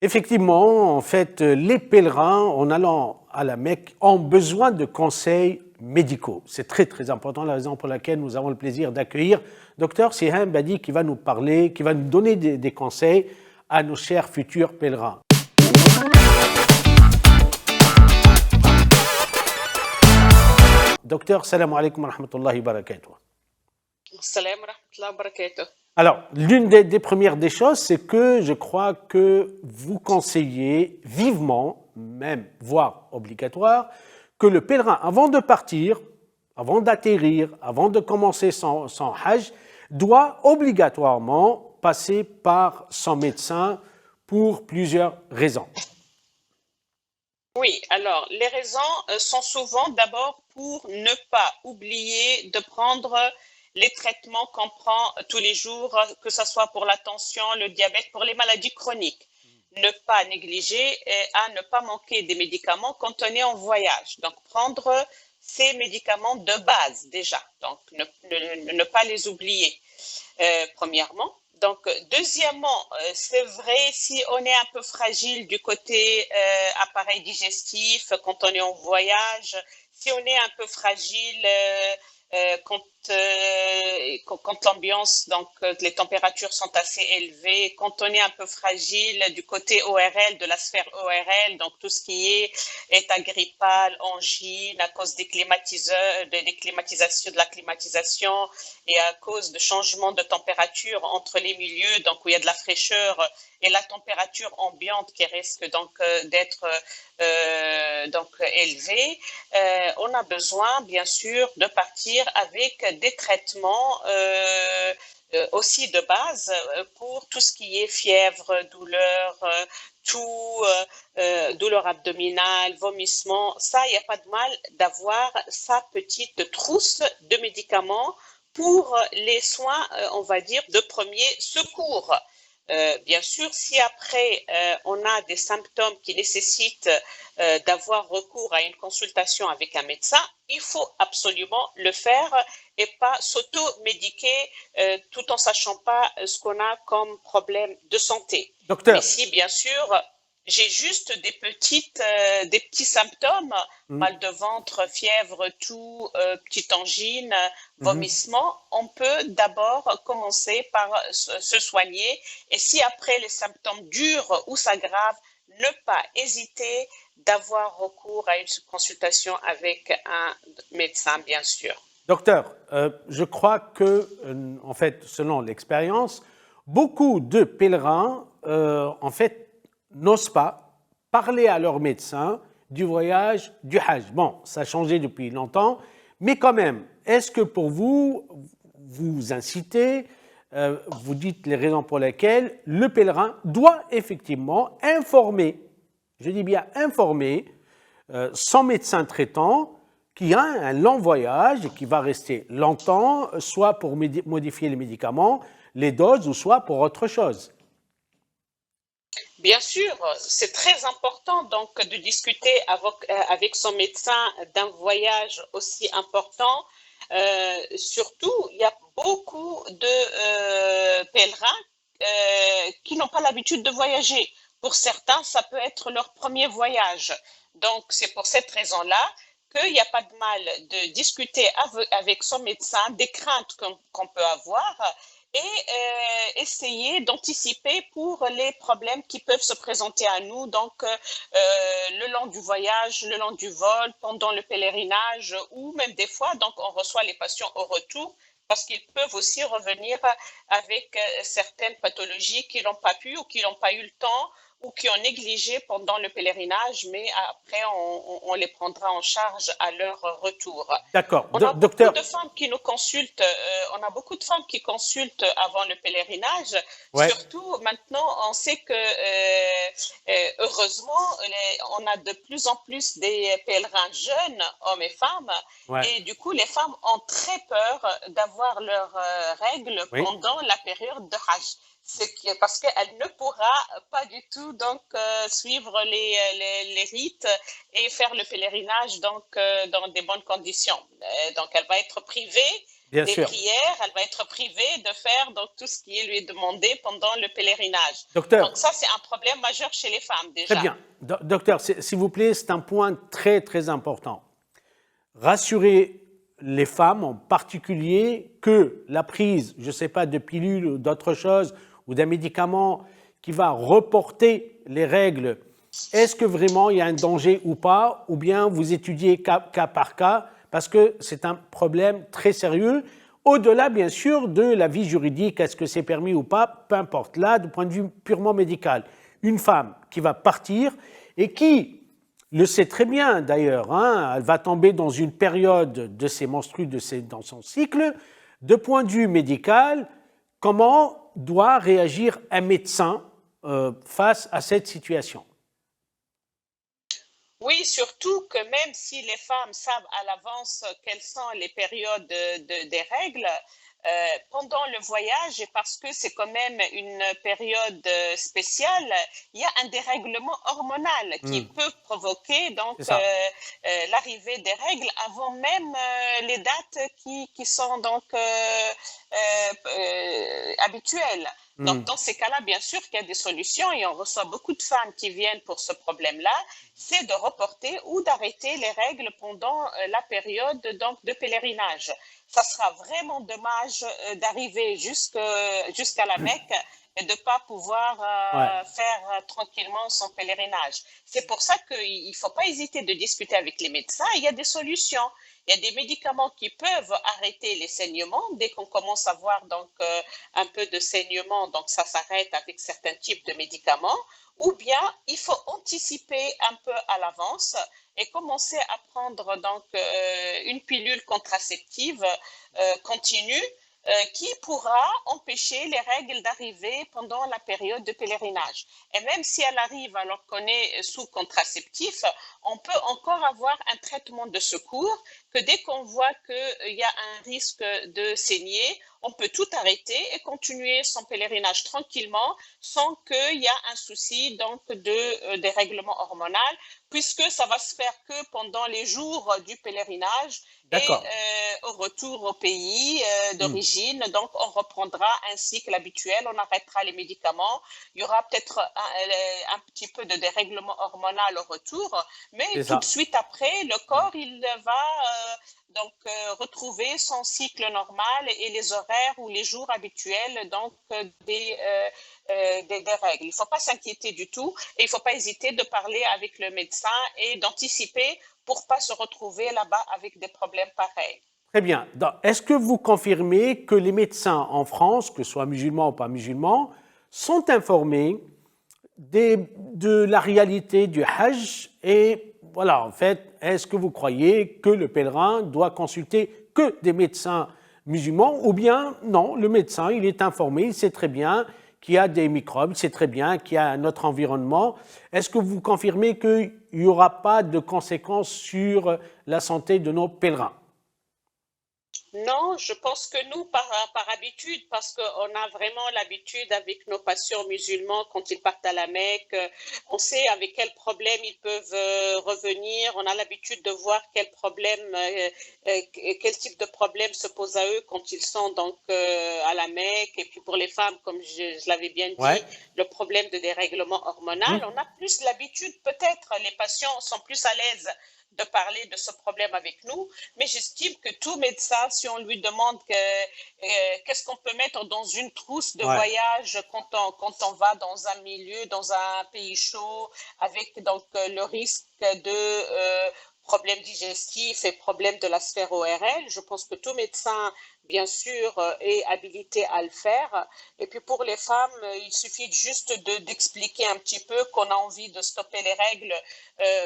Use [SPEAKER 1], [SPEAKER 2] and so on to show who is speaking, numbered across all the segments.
[SPEAKER 1] Effectivement, en fait, les pèlerins, en allant à la Mecque, ont besoin de conseils médicaux. C'est très, très important, la raison pour laquelle nous avons le plaisir d'accueillir Dr Siham Badi qui va nous parler, qui va nous donner des conseils à nos chers futurs pèlerins. Docteur, salam alaikum wa rahmatullahi wa barakatuh.
[SPEAKER 2] Salam wa rahmatullahi wa barakatuh.
[SPEAKER 1] Alors, l'une des premières des choses, c'est que je crois que vous conseillez vivement, même voire obligatoire, que le pèlerin, avant de partir, avant d'atterrir, avant de commencer son hajj, doit obligatoirement passer par son médecin pour plusieurs raisons.
[SPEAKER 2] Oui, alors les raisons sont souvent d'abord pour ne pas oublier de prendre les traitements qu'on prend tous les jours, que ce soit pour la tension, le diabète, pour les maladies chroniques. Ne pas négliger et à ne pas manquer des médicaments quand on est en voyage. Donc, prendre ces médicaments de base déjà. Donc, ne pas les oublier, premièrement. Donc, deuxièmement, c'est vrai, si on est un peu fragile du côté appareil digestif, quand on est en voyage, si on est un peu fragile quand l'ambiance, donc les températures sont assez élevées, quand on est un peu fragile du côté ORL, de la sphère ORL, donc tout ce qui est état grippal, angine, à cause des climatiseurs, de la climatisation et à cause de changements de température entre les milieux, donc où il y a de la fraîcheur et la température ambiante qui risque donc d'être donc élevée, on a besoin bien sûr de partir avec des traitements aussi de base pour tout ce qui est fièvre, douleur, douleur abdominale, vomissement. Ça, il n'y a pas de mal d'avoir sa petite trousse de médicaments pour les soins, on va dire, de premier secours. Bien sûr, si après on a des symptômes qui nécessitent d'avoir recours à une consultation avec un médecin, il faut absolument le faire et pas s'auto-médiquer tout en sachant pas ce qu'on a comme problème de santé.
[SPEAKER 1] Docteur.
[SPEAKER 2] Mais si, bien sûr, j'ai juste des petits symptômes, mal de ventre, fièvre, toux, petite angine, vomissement, on peut d'abord commencer par se soigner. Et si après les symptômes durent ou s'aggravent, ne pas hésiter d'avoir recours à une consultation avec un médecin, bien sûr.
[SPEAKER 1] Docteur, je crois que, en fait, selon l'expérience, beaucoup de pèlerins, en fait, n'osent pas parler à leur médecin du voyage du Hajj. Bon, ça a changé depuis longtemps, mais quand même, est-ce que pour vous, vous incitez, vous dites les raisons pour lesquelles le pèlerin doit effectivement informer, je dis bien informer, son médecin traitant qui a un long voyage et qui va rester longtemps, soit pour modifier les médicaments, les doses, ou soit pour autre chose?
[SPEAKER 2] Bien sûr, c'est très important donc de discuter avec son médecin d'un voyage aussi important. Surtout, il y a beaucoup de pèlerins qui n'ont pas l'habitude de voyager. Pour certains, ça peut être leur premier voyage. Donc, c'est pour cette raison-là qu'il n'y a pas de mal de discuter avec son médecin des craintes qu'on peut avoir et essayer d'anticiper pour les problèmes qui peuvent se présenter à nous, donc le long du voyage, le long du vol, pendant le pèlerinage, ou même des fois, donc on reçoit les patients au retour, parce qu'ils peuvent aussi revenir avec certaines pathologies qu'ils n'ont pas pu ou qu'ils n'ont pas eu le temps ou qui ont négligé pendant le pèlerinage, mais après, on les prendra en charge à leur retour.
[SPEAKER 1] D'accord.
[SPEAKER 2] On a
[SPEAKER 1] Docteur.
[SPEAKER 2] beaucoup de femmes qui nous consultent, on a beaucoup de femmes qui consultent avant le pèlerinage.
[SPEAKER 1] Ouais.
[SPEAKER 2] Surtout, maintenant, on sait que, heureusement, on a de plus en plus des pèlerins jeunes, hommes et femmes.
[SPEAKER 1] Ouais.
[SPEAKER 2] Et du coup, les femmes ont très peur d'avoir leurs règles pendant la période de Hajj. Parce qu'elle ne pourra pas du tout donc suivre les rites et faire le pèlerinage donc dans des bonnes conditions. Donc elle va être privée
[SPEAKER 1] Bien
[SPEAKER 2] des
[SPEAKER 1] sûr.
[SPEAKER 2] prières, elle va être privée de faire donc tout ce qui lui est demandé pendant le pèlerinage.
[SPEAKER 1] Docteur,
[SPEAKER 2] Donc ça, c'est un problème majeur chez les femmes
[SPEAKER 1] très
[SPEAKER 2] déjà.
[SPEAKER 1] bien. Docteur, s'il vous plaît, c'est un point très, très important. Rassurer les femmes en particulier que la prise, je ne sais pas, de pilules ou d'autres choses, ou d'un médicament qui va reporter les règles, est-ce que vraiment il y a un danger ou pas, ou bien vous étudiez cas par cas, parce que c'est un problème très sérieux, au-delà bien sûr de la vie juridique, est-ce que c'est permis ou pas, peu importe. Là, du point de vue purement médical, une femme qui va partir et qui le sait très bien d'ailleurs, hein, elle va tomber dans une période de ses menstrues, dans son cycle. De point de vue médical, comment doit réagir un médecin face à cette situation?
[SPEAKER 2] Oui, surtout que même si les femmes savent à l'avance quelles sont les périodes des règles, pendant le voyage, et parce que c'est quand même une période spéciale, il y a un dérèglement hormonal qui peut provoquer donc
[SPEAKER 1] C'est ça.
[SPEAKER 2] l'arrivée des règles avant même les dates qui sont donc habituelles. Donc, dans ces cas-là, bien sûr qu'il y a des solutions et on reçoit beaucoup de femmes qui viennent pour ce problème-là, c'est de reporter ou d'arrêter les règles pendant la période donc, de pèlerinage. Ça sera vraiment dommage d'arriver jusqu'à la Mecque et de ne pas pouvoir
[SPEAKER 1] Ouais.
[SPEAKER 2] faire tranquillement son pèlerinage. C'est pour ça qu'il ne faut pas hésiter de discuter avec les médecins. Il y a des solutions. Il y a des médicaments qui peuvent arrêter les saignements. Dès qu'on commence à voir donc, un peu de saignement, donc ça s'arrête avec certains types de médicaments. Ou bien il faut anticiper un peu à l'avance et commencer à prendre donc une pilule contraceptive continue qui pourra empêcher les règles d'arriver pendant la période de pèlerinage. Et même si elle arrive alors qu'on est sous contraceptif, on peut encore avoir un traitement de secours que dès qu'on voit qu'il y a un risque de saigner, on peut tout arrêter et continuer son pèlerinage tranquillement sans qu'il y ait un souci donc de dérèglement hormonal, puisque ça va se faire que pendant les jours du pèlerinage et
[SPEAKER 1] D'accord.
[SPEAKER 2] au retour au pays d'origine. Donc, on reprendra un cycle habituel, on arrêtera les médicaments. Il y aura peut-être un petit peu de dérèglement hormonal au retour, mais
[SPEAKER 1] C'est
[SPEAKER 2] tout de
[SPEAKER 1] ça.
[SPEAKER 2] suite après, le corps, il va donc retrouver son cycle normal et les horaires ou les jours habituels donc des règles. Il ne faut pas s'inquiéter du tout et il ne faut pas hésiter de parler avec le médecin et d'anticiper pour ne pas se retrouver là-bas avec des problèmes pareils.
[SPEAKER 1] Très bien. Est-ce que vous confirmez que les médecins en France, que ce soit musulmans ou pas musulmans, sont informés de la réalité du Hajj et voilà, en fait, est-ce que vous croyez que le pèlerin doit consulter que des médecins musulmans ou bien non, le médecin, il est informé, il sait très bien qu'il y a des microbes, il sait très bien qu'il y a un autre environnement. Est-ce que vous confirmez qu'il n'y aura pas de conséquences sur la santé de nos pèlerins?
[SPEAKER 2] Non, je pense que nous, par habitude, parce qu'on a vraiment l'habitude avec nos patients musulmans, quand ils partent à la Mecque, on sait avec quels problèmes ils peuvent revenir, on a l'habitude de voir quel type de problème se pose à eux quand ils sont donc à la Mecque. Et puis pour les femmes, comme je l'avais bien
[SPEAKER 1] Ouais.
[SPEAKER 2] dit, le problème de dérèglement hormonal, on a plus l'habitude, peut-être les patients sont plus à l'aise de parler de ce problème avec nous, mais j'estime que tout médecin, si on lui demande qu'est-ce qu'on peut mettre dans une trousse de
[SPEAKER 1] Ouais.
[SPEAKER 2] voyage quand on va dans un milieu, dans un pays chaud, avec donc le risque de problèmes digestifs et problèmes de la sphère ORL, je pense que tout médecin, bien sûr, est habilité à le faire. Et puis pour les femmes, il suffit juste d'expliquer un petit peu qu'on a envie de stopper les règles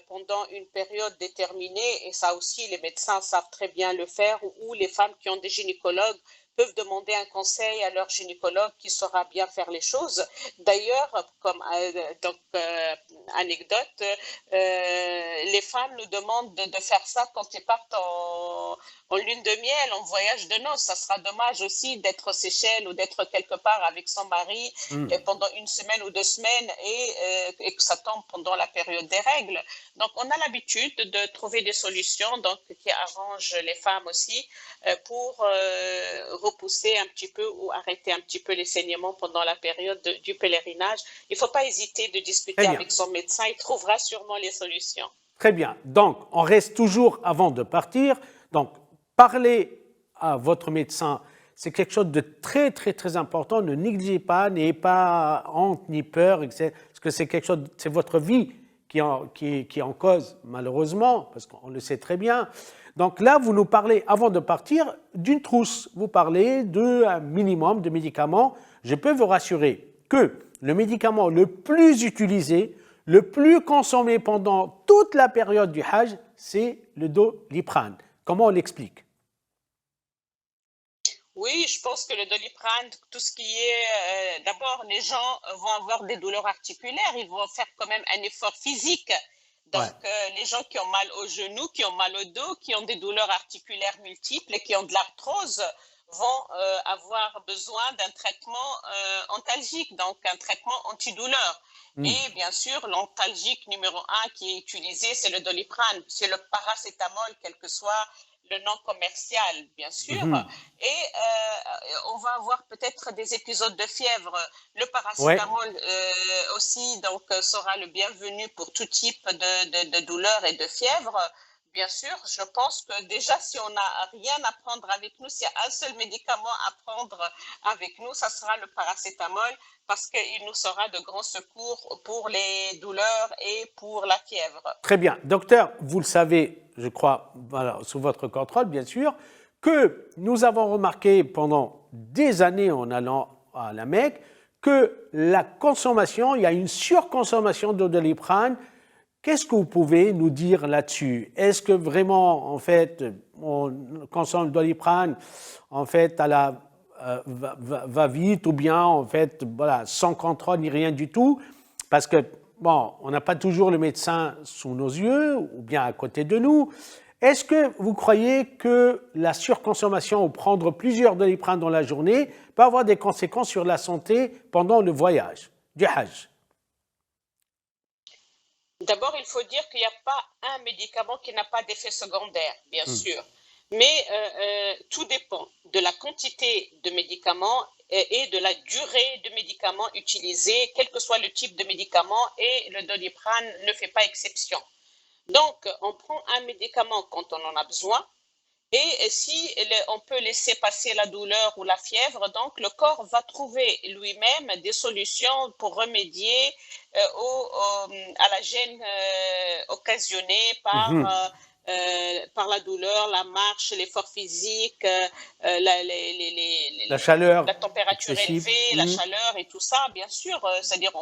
[SPEAKER 2] pendant une période déterminée. Et ça aussi, les médecins savent très bien le faire, ou les femmes qui ont des gynécologues peuvent demander un conseil à leur gynécologue qui saura bien faire les choses. D'ailleurs, comme anecdote, les femmes nous demandent de faire ça quand elles partent en lune de miel, en voyage de noces. Ça sera dommage aussi d'être aux Seychelles ou d'être quelque part avec son mari pendant une semaine ou 2 semaines et que ça tombe pendant la période des règles. Donc, on a l'habitude de trouver des solutions donc, qui arrangent les femmes aussi pour repousser un petit peu ou arrêter un petit peu les saignements pendant la période du pèlerinage. Il ne faut pas hésiter de discuter avec son médecin, il trouvera sûrement les solutions.
[SPEAKER 1] Très bien. Donc, on reste toujours avant de partir. Donc, parlez à votre médecin. C'est quelque chose de très, très, très important. Ne négligez pas, n'ayez pas honte ni peur, parce que c'est quelque chose, c'est votre vie qui est en cause, malheureusement, parce qu'on le sait très bien. Donc là, vous nous parlez, avant de partir, d'une trousse. Vous parlez d'un minimum de médicaments. Je peux vous rassurer que le médicament le plus utilisé, le plus consommé pendant toute la période du Hajj, c'est le Doliprane. Comment on l'explique?
[SPEAKER 2] Oui, je pense que le Doliprane, tout ce qui est... d'abord, les gens vont avoir des douleurs articulaires, ils vont faire quand même un effort physique. Donc, les gens qui ont mal au genou, qui ont mal au dos, qui ont des douleurs articulaires multiples et qui ont de l'arthrose vont avoir besoin d'un traitement antalgique, donc un traitement antidouleur. Et bien sûr, l'antalgique numéro 1 qui est utilisé, c'est le Doliprane, c'est le paracétamol, quel que soit le nom commercial, bien sûr. Et on va avoir peut-être des épisodes de fièvre. Le paracétamol aussi donc, sera le bienvenu pour tout type de douleur et de fièvre. Bien sûr, je pense que déjà, si on n'a rien à prendre avec nous, s'il y a un seul médicament à prendre avec nous, ça sera le paracétamol parce qu'il nous sera de grand secours pour les douleurs et pour la fièvre.
[SPEAKER 1] Très bien. Docteur, vous le savez, je crois, voilà, sous votre contrôle, bien sûr, que nous avons remarqué pendant des années en allant à la Mecque que la consommation, il y a une surconsommation de Doliprane. Qu'est-ce que vous pouvez nous dire là-dessus? Est-ce que vraiment, en fait, on consomme le Doliprane, en fait, à la va vite, ou bien, en fait, voilà, sans contrôle ni rien du tout? Parce que, bon, on n'a pas toujours le médecin sous nos yeux, ou bien à côté de nous. Est-ce que vous croyez que la surconsommation ou prendre plusieurs Doliprane dans la journée peut avoir des conséquences sur la santé pendant le voyage du Hajj?
[SPEAKER 2] D'abord, il faut dire qu'il n'y a pas un médicament qui n'a pas d'effet secondaire, bien sûr. Mais tout dépend de la quantité de médicaments et de la durée de médicaments utilisés, quel que soit le type de médicament, et le Doliprane ne fait pas exception. Donc, on prend un médicament quand on en a besoin, et si on peut laisser passer la douleur ou la fièvre, donc le corps va trouver lui-même des solutions pour remédier à la gêne occasionnée par la douleur, la marche, l'effort physique,
[SPEAKER 1] la chaleur,
[SPEAKER 2] la température élevée, la chaleur et tout ça, bien sûr. C'est-à-dire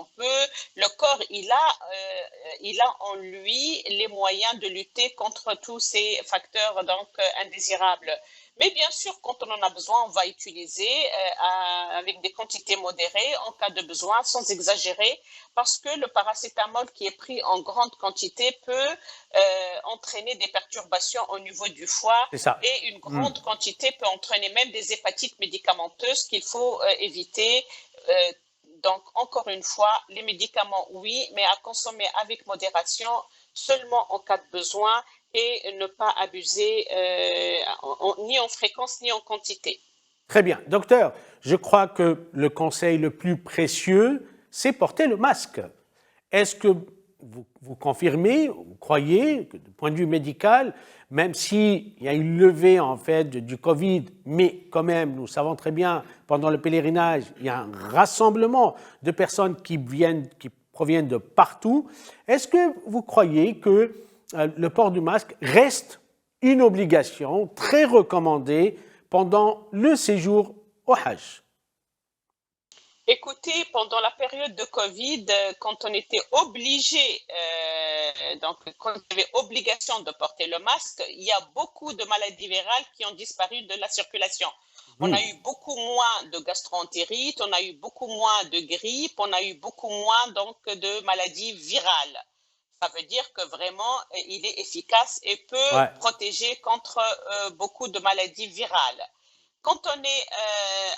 [SPEAKER 2] le corps, il a en lui les moyens de lutter contre tous ces facteurs donc indésirables. Mais bien sûr, quand on en a besoin, on va utiliser avec des quantités modérées en cas de besoin, sans exagérer, parce que le paracétamol qui est pris en grande quantité peut entraîner des perturbations au niveau du foie et une grande quantité peut entraîner même des hépatites médicamenteuses qu'il faut éviter. Donc, encore une fois, les médicaments, oui, mais à consommer avec modération, seulement en cas de besoin, et ne pas abuser ni en fréquence ni en quantité.
[SPEAKER 1] Très bien. Docteur, je crois que le conseil le plus précieux, c'est porter le masque. Est-ce que vous confirmez, vous croyez que du point de vue médical, même s'il y a une levée en fait du Covid, mais quand même, nous savons très bien, pendant le pèlerinage, il y a un rassemblement de personnes qui proviennent de partout. Est-ce que vous croyez que le port du masque reste une obligation très recommandée pendant le séjour au Hajj?
[SPEAKER 2] Écoutez, pendant la période de Covid, quand on était obligé donc, quand il y avait obligation de porter le masque, il y a beaucoup de maladies virales qui ont disparu de la circulation. On a eu beaucoup moins de gastroentérite, on a eu beaucoup moins de grippe, on a eu beaucoup moins donc de maladies virales. Ça veut dire que vraiment, il est efficace et peut protéger contre beaucoup de maladies virales. Quand on est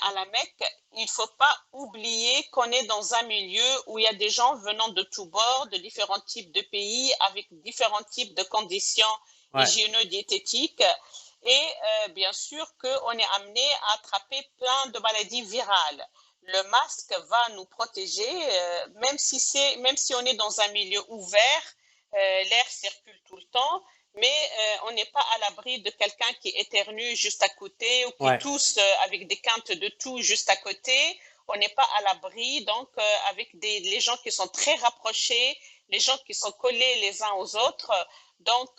[SPEAKER 2] à la Mecque, il ne faut pas oublier qu'on est dans un milieu où il y a des gens venant de tous bords, de différents types de pays, avec différents types de conditions hygiéno-diététiques. Et bien sûr qu'on est amené à attraper plein de maladies virales. Le masque va nous protéger, même si on est dans un milieu ouvert, l'air circule tout le temps, mais on n'est pas à l'abri de quelqu'un qui éternue juste à côté ou qui tousse avec des quintes de toux juste à côté. On n'est pas à l'abri, donc avec les gens qui sont très rapprochés, les gens qui sont collés les uns aux autres. Donc,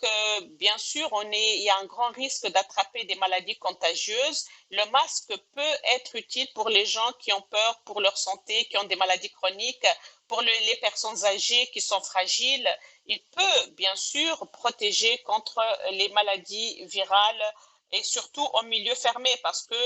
[SPEAKER 2] bien sûr, il y a un grand risque d'attraper des maladies contagieuses. Le masque peut être utile pour les gens qui ont peur pour leur santé, qui ont des maladies chroniques, pour les personnes âgées qui sont fragiles. Il peut, bien sûr, protéger contre les maladies virales et surtout en milieu fermé parce que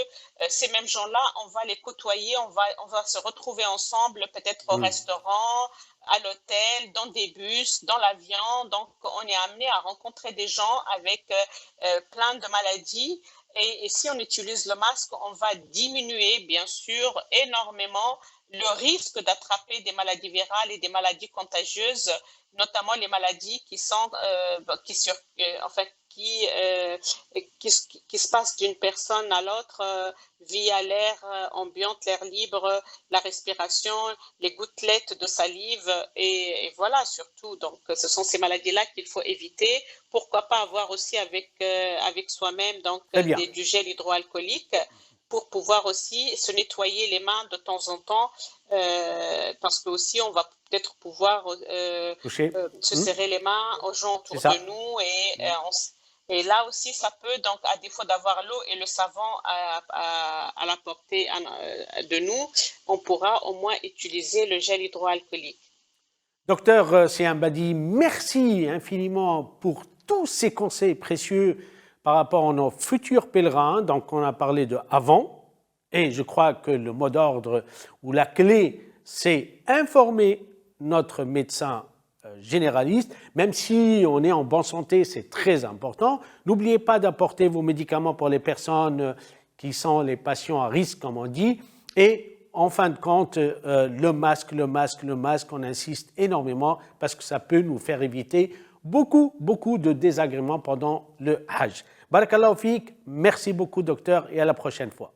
[SPEAKER 2] ces mêmes gens-là, on va les côtoyer, on va se retrouver ensemble, peut-être au restaurant, à l'hôtel, dans des bus, dans l'avion. Donc, on est amené à rencontrer des gens avec plein de maladies. Et si on utilise le masque, on va diminuer, bien sûr, énormément le risque d'attraper des maladies virales et des maladies contagieuses, notamment les maladies qui sont, qui se passent d'une personne à l'autre via l'air ambiant, l'air libre, la respiration, les gouttelettes de salive et voilà surtout. Donc, ce sont ces maladies-là qu'il faut éviter. Pourquoi pas avoir aussi avec soi-même donc du gel hydroalcoolique pour pouvoir aussi se nettoyer les mains de temps en temps, parce que aussi on va peut-être pouvoir se serrer les mains aux gens autour de nous et là aussi ça peut donc à défaut d'avoir l'eau et le savon à la portée de nous, on pourra au moins utiliser le gel hydroalcoolique.
[SPEAKER 1] Docteur Siam Badi, merci infiniment pour tous ces conseils précieux par rapport à nos futurs pèlerins. Donc, on a parlé de avant, et je crois que le mot d'ordre ou la clé, c'est informer notre médecin généraliste. Même si on est en bonne santé, c'est très important. N'oubliez pas d'apporter vos médicaments pour les personnes qui sont les patients à risque, comme on dit. Et en fin de compte, le masque, on insiste énormément parce que ça peut nous faire éviter beaucoup de désagréments pendant le Hajj. Barakallahu fik, merci beaucoup docteur et à la prochaine fois.